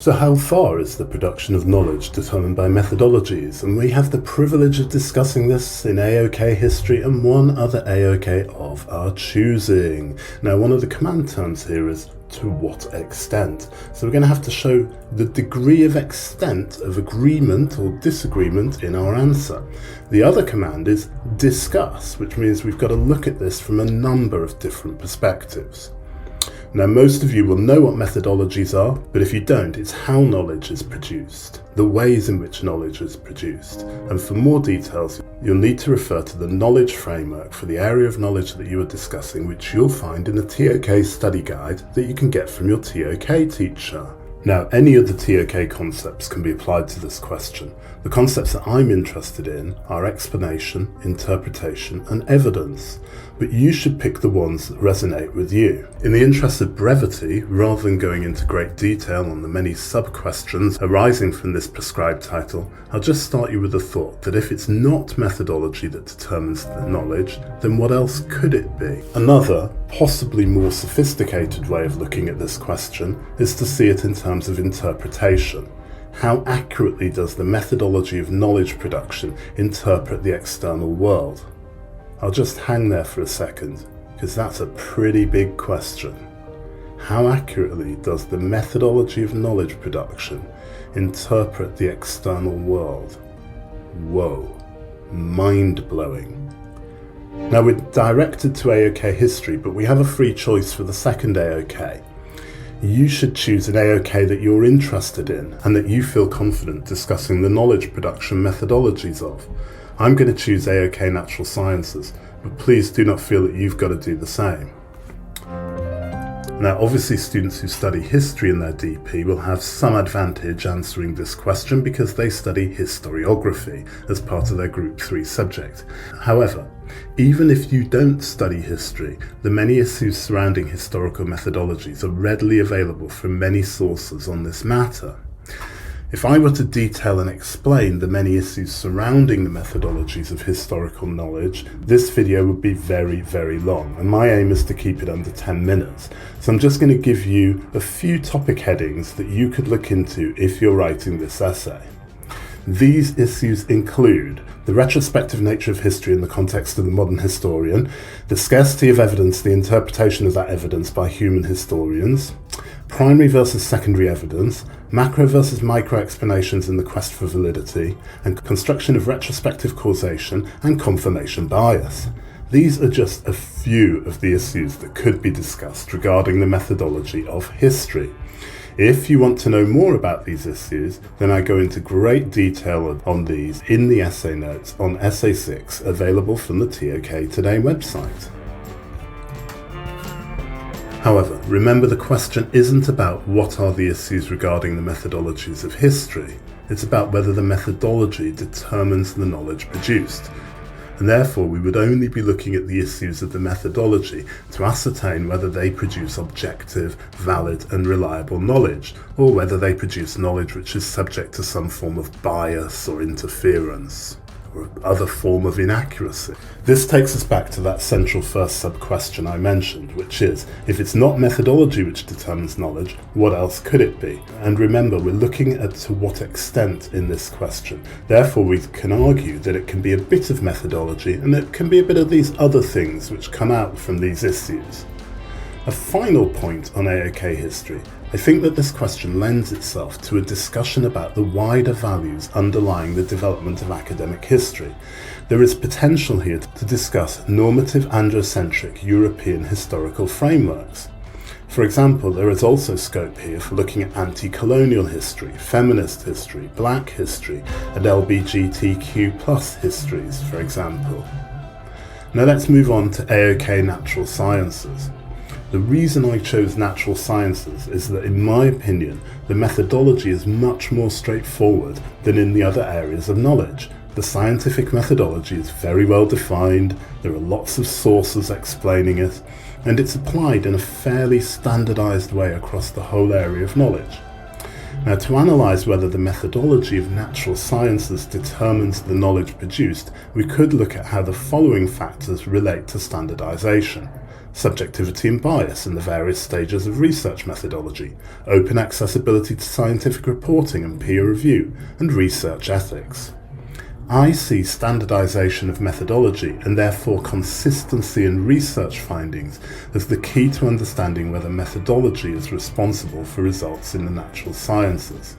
So how far is the production of knowledge determined by methodologies? And we have the privilege of discussing this in AoK history and one other AoK of our choosing. Now, one of the command terms here is to what extent. So we're going to have to show the degree of extent of agreement or disagreement in our answer. The other command is discuss, which means we've got to look at this from a number of different perspectives. Now, most of you will know what methodologies are, but if you don't, it's how knowledge is produced, the ways in which knowledge is produced. And for more details, you'll need to refer to the knowledge framework for the area of knowledge that you are discussing, which you'll find in the ToK study guide that you can get from your ToK teacher. Now, any of the ToK concepts can be applied to this question. The concepts that I'm interested in are explanation, interpretation, and evidence, but you should pick the ones that resonate with you. In the interest of brevity, rather than going into great detail on the many sub-questions arising from this prescribed title, I'll just start you with the thought that if it's not methodology that determines the knowledge, then what else could it be? Another, possibly more sophisticated way of looking at this question is to see it in terms of interpretation. How accurately does the methodology of knowledge production interpret the external world? I'll just hang there for a second, because that's a pretty big question. How accurately does the methodology of knowledge production interpret the external world? Whoa, mind-blowing. Now, we're directed to AoK history, but we have a free choice for the second AoK. You should choose an AoK that you're interested in and that you feel confident discussing the knowledge production methodologies of. I'm going to choose AoK Natural Sciences, but please do not feel that you've got to do the same. Now, obviously students who study history in their DP will have some advantage answering this question because they study historiography as part of their Group 3 subject. However, even if you don't study history, the many issues surrounding historical methodologies are readily available from many sources on this matter. If I were to detail and explain the many issues surrounding the methodologies of historical knowledge, this video would be very, very long, and my aim is to keep it under 10 minutes. So I'm just going to give you a few topic headings that you could look into if you're writing this essay. These issues include the retrospective nature of history in the context of the modern historian, the scarcity of evidence, the interpretation of that evidence by human historians, primary versus secondary evidence, macro versus micro explanations in the quest for validity, and construction of retrospective causation and confirmation bias. These are just a few of the issues that could be discussed regarding the methodology of history. If you want to know more about these issues, then I go into great detail on these in the essay notes on Essay 6, available from the ToK Today website. However, remember, the question isn't about what are the issues regarding the methodologies of history. It's about whether the methodology determines the knowledge produced. And therefore we would only be looking at the issues of the methodology to ascertain whether they produce objective, valid and reliable knowledge, or whether they produce knowledge which is subject to some form of bias or interference, or other form of inaccuracy. This takes us back to that central first sub-question I mentioned, which is, if it's not methodology which determines knowledge, what else could it be? And remember, we're looking at to what extent in this question. Therefore, we can argue that it can be a bit of methodology and it can be a bit of these other things which come out from these issues. A final point on AoK history. I think that this question lends itself to a discussion about the wider values underlying the development of academic history. There is potential here to discuss normative androcentric European historical frameworks. For example, there is also scope here for looking at anti-colonial history, feminist history, black history, and LGBTQ+ histories, for example. Now let's move on to AoK Natural Sciences. The reason I chose natural sciences is that, in my opinion, the methodology is much more straightforward than in the other areas of knowledge. The scientific methodology is very well defined, there are lots of sources explaining it, and it's applied in a fairly standardized way across the whole area of knowledge. Now, to analyse whether the methodology of natural sciences determines the knowledge produced, we could look at how the following factors relate to standardization. subjectivity and bias in the various stages of research methodology, open accessibility to scientific reporting and peer review, and research ethics. I see standardization of methodology and therefore consistency in research findings as the key to understanding whether methodology is responsible for results in the natural sciences.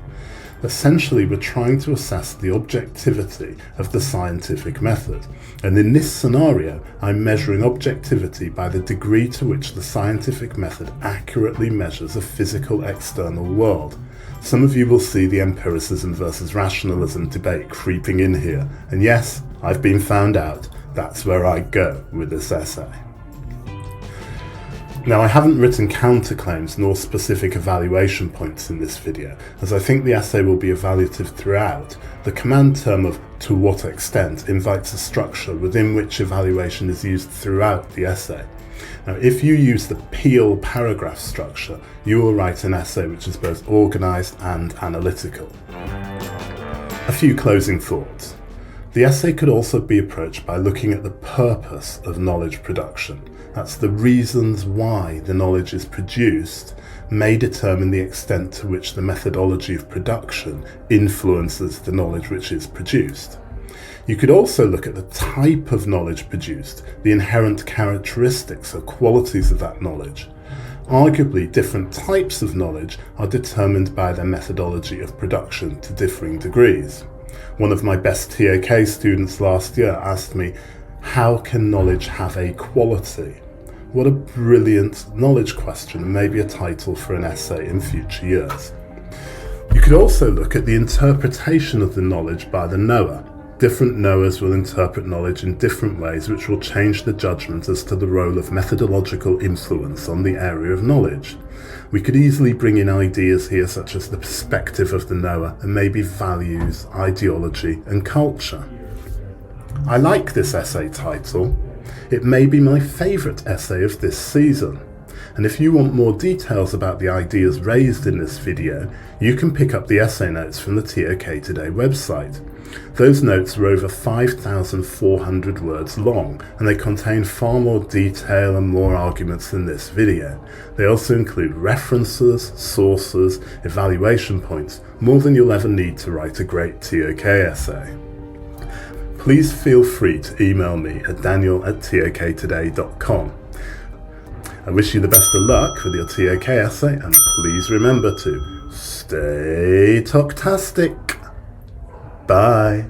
Essentially, we're trying to assess the objectivity of the scientific method, and in this scenario, I'm measuring objectivity by the degree to which the scientific method accurately measures a physical external world. Some of you will see the empiricism versus rationalism debate creeping in here, and yes, I've been found out. That's where I go with this essay. Now, I haven't written counterclaims nor specific evaluation points in this video, as I think the essay will be evaluative throughout. The command term of "to what extent" invites a structure within which evaluation is used throughout the essay. Now, if you use the Peel paragraph structure, you will write an essay which is both organised and analytical. A few closing thoughts. The essay could also be approached by looking at the purpose of knowledge production. That's the reasons why the knowledge is produced may determine the extent to which the methodology of production influences the knowledge which is produced. You could also look at the type of knowledge produced, the inherent characteristics or qualities of that knowledge. Arguably, different types of knowledge are determined by their methodology of production to differing degrees. One of my best ToK students last year asked me, how can knowledge have a quality? What a brilliant knowledge question, and maybe a title for an essay in future years. You could also look at the interpretation of the knowledge by the knower. Different knowers will interpret knowledge in different ways, which will change the judgment as to the role of methodological influence on the area of knowledge. We could easily bring in ideas here such as the perspective of the knower and maybe values, ideology and culture. I like this essay title. It may be my favourite essay of this season. And if you want more details about the ideas raised in this video, you can pick up the essay notes from the ToK Today website. Those notes are over 5,400 words long, and they contain far more detail and more arguments than this video. They also include references, sources, evaluation points, more than you'll ever need to write a great ToK essay. Please feel free to email me at daniel@toktoday.com. I wish you the best of luck with your ToK essay, and please remember to stay ToKtastic. Bye.